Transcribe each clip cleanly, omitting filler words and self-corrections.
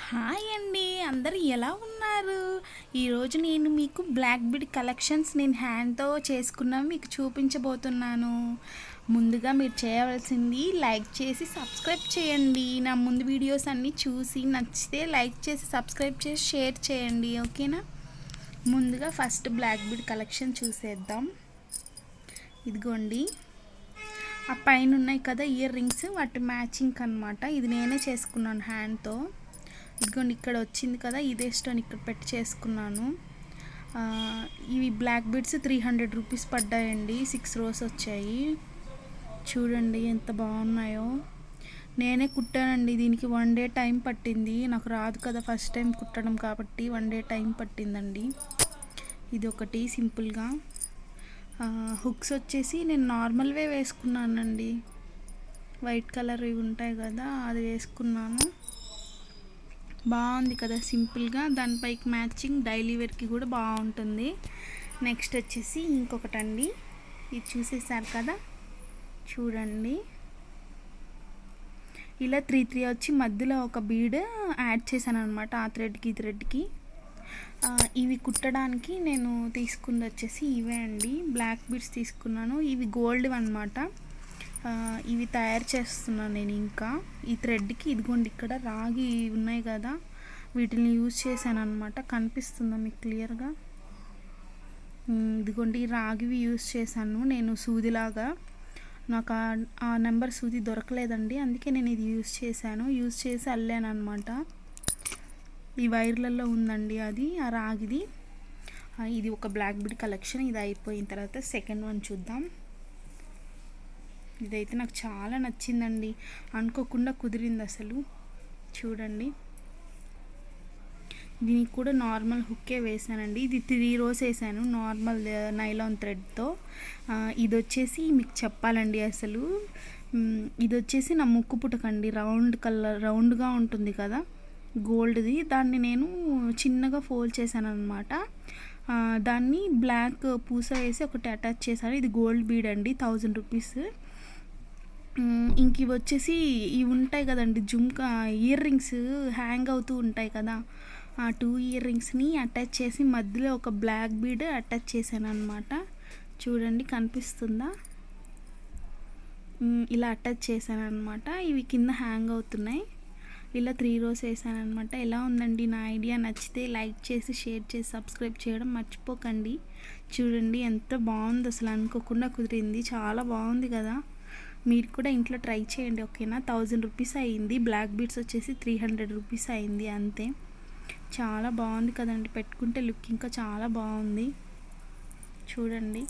Hi అండి, అందరూ ఎలా ఉన్నారు? ఈరోజు నేను మీకు బ్లాక్ బీడ్ కలెక్షన్స్ నేను హ్యాండ్తో చేసుకున్నవి మీకు చూపించబోతున్నాను. ముందుగా మీరు చేయవలసింది లైక్ చేసి సబ్స్క్రైబ్ చేయండి. నా ముందు వీడియోస్ అన్నీ చూసి నచ్చితే లైక్ చేసి సబ్స్క్రైబ్ చేసి షేర్ చేయండి, ఓకేనా? ముందుగా ఫస్ట్ బ్లాక్ బీడ్ కలెక్షన్ చూసేద్దాం. ఇదిగోండి, ఆ పైన ఉన్నాయి కదా ఇయర్ రింగ్స్, వాటి మ్యాచింగ్ అనమాట. ఇది నేనే చేసుకున్నాను హ్యాండ్తో. ఇదిగోండి, ఇక్కడ వచ్చింది కదా ఇదే స్టోన్ ఇక్కడ పెట్టి చేసుకున్నాను. ఇవి బ్లాక్ బీడ్స్ 300 రూపీస్ పడ్డాయండి. 6 రోస్ వచ్చాయి. చూడండి ఎంత బాగున్నాయో. నేనే కుట్టానండి. దీనికి 1 డే టైం పట్టింది. నాకు రాదు కదా, ఫస్ట్ టైం కుట్టడం కాబట్టి 1 డే టైం పట్టిందండి. ఇది ఒకటి సింపుల్గా. హుక్స్ వచ్చేసి నేను నార్మల్వే వేసుకున్నానండి. వైట్ కలర్ ఇవి ఉంటాయి కదా, అది వేసుకున్నాను. బాగుంది కదా సింపుల్గా. దానిపైకి మ్యాచింగ్ డైలీ వేర్కి కూడా బాగుంటుంది. నెక్స్ట్ వచ్చేసి ఇంకొకటండి, ఇది చూసేసారు కదా, చూడండి. ఇలా 3 వచ్చి మధ్యలో ఒక బీడ్ యాడ్ చేశాను అనమాట. ఆ థ్రెడ్కి ఈ థ్రెడ్కి. ఇవి కుట్టడానికి నేను తీసుకుంది వచ్చేసి ఇవే అండి. బ్లాక్ బీడ్స్ తీసుకున్నాను. ఇవి గోల్డ్ అనమాట. ఇవి తయారు చేస్తున్నాను నేను. ఇంకా ఈ థ్రెడ్కి ఇదిగోండి ఇక్కడ రాగి ఉన్నాయి కదా, వీటిని యూజ్ చేశాను అనమాట. కనిపిస్తుందా మీకు క్లియర్గా? ఇదిగోండి, ఈ రాగివి యూజ్ చేశాను నేను సూదిలాగా. నాకు ఆ నెంబర్ సూది దొరకలేదండి, అందుకే నేను ఇది యూజ్ చేశాను. యూజ్ చేసి అల్లాను అనమాట. ఈ వైర్లలో ఉందండి అది, ఆ రాగిది. ఇది ఒక బ్లాక్ బీడ్ కలెక్షన్. ఇది అయిపోయిన తర్వాత సెకండ్ వన్ చూద్దాం. ఇదైతే నాకు చాలా నచ్చిందండి, అనుకోకుండా కుదిరింది అసలు. చూడండి, దీనికి కూడా నార్మల్ హుక్కే వేసానండి. ఇది 3 రోస్ వేసాను నార్మల్ నైలాన్ థ్రెడ్తో. ఇది వచ్చేసి మీకు చెప్పాలండి అసలు, ఇది వచ్చేసి నా ముక్కు పుటకండి. రౌండ్గా ఉంటుంది కదా గోల్డ్ది, దాన్ని నేను చిన్నగా ఫోల్డ్ చేశాను అనమాట. దాన్ని బ్లాక్ పూస వేసి ఒకటి అటాచ్ చేశాను. ఇది గోల్డ్ బీడ్ అండి, 1000 రూపీస్. ఇంక ఇవి వచ్చేసి ఇవి ఉంటాయి కదండి జుమ్కా ఇయర్ రింగ్స్, హ్యాంగ్ అవుతూ ఉంటాయి కదా, ఆ 2 ఇయర్ రింగ్స్ని అటాచ్ చేసి మధ్యలో ఒక బ్లాక్ బీడ్ అటాచ్ చేశాను అనమాట. చూడండి కనిపిస్తుందా? ఇలా అటాచ్ చేశాను అనమాట. ఇవి కింద హ్యాంగ్ అవుతున్నాయి. ఇలా 3 రోస్ వేసాను అనమాట. ఎలా ఉందండి నా ఐడియా? నచ్చితే లైక్ చేసి షేర్ చేసి సబ్స్క్రైబ్ చేయడం మర్చిపోకండి. చూడండి ఎంత బాగుంది అసలు, అనుకోకుండా కుదిరింది. చాలా బాగుంది కదా, మీరు కూడా ఇంట్లో ట్రై చేయండి, ఓకేనా? 1000 రూపీస్ అయ్యింది. బ్లాక్ బీడ్స్ వచ్చేసి 300 రూపీస్ అయింది అంతే. చాలా బాగుంది కదండి, పెట్టుకుంటే లుక్ ఇంకా చాలా బాగుంది. చూడండి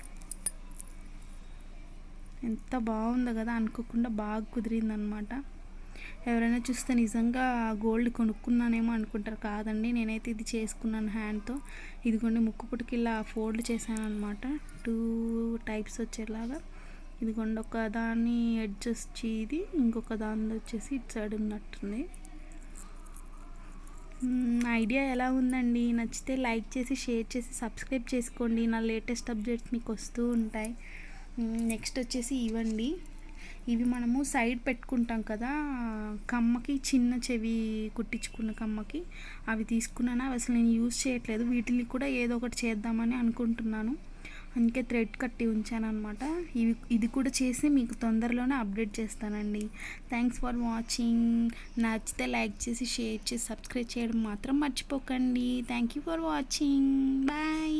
ఎంత బాగుందో కదా, అనుకోకుండా బాగా కుదిరిందనమాట. ఎవరైనా చూస్తే నిజంగా గోల్డ్ కొనుక్కున్నానేమో అనుకుంటారు. కాదండి, నేనైతే ఇది చేసుకున్నాను హ్యాండ్తో. ఇదిగోండి, ముక్కు పుట్టుకి ఇలా ఫోల్డ్ చేశాను అనమాట, 2 టైప్స్ వచ్చేలాగా. ఇదిగోండి, ఒక దాన్ని ఎడ్జ్ వచ్చి ఇది, ఇంకొక దానిలో వచ్చేసి ఇటు సైడ్ ఉన్నట్టుంది. ఐడియా ఎలా ఉందండి? నచ్చితే లైక్ చేసి షేర్ చేసి సబ్స్క్రైబ్ చేసుకోండి. నా లేటెస్ట్ అప్డేట్స్ మీకు వస్తూ ఉంటాయి. నెక్స్ట్ వచ్చేసి ఇవ్వండి, ఇవి మనము సైడ్ పెట్టుకుంటాం కదా కమ్మకి, చిన్న చెవి కుట్టించుకున్న కమ్మకి. అవి తీసుకున్నాను. అవి అసలు నేను యూజ్ చేయట్లేదు. వీటిని కూడా ఏదో ఒకటి చేద్దామని అనుకుంటున్నాను, అందుకే థ్రెడ్ కట్టి ఉంచాను అనమాట. ఇది కూడా చేసి మీకు తొందరలోనే అప్డేట్ చేస్తానండి. Thanks for watching. నచ్చితే లైక్ చేసి షేర్ చేసి సబ్స్క్రైబ్ చేయడం మాత్రం మర్చిపోకండి. Thank you for watching. Bye.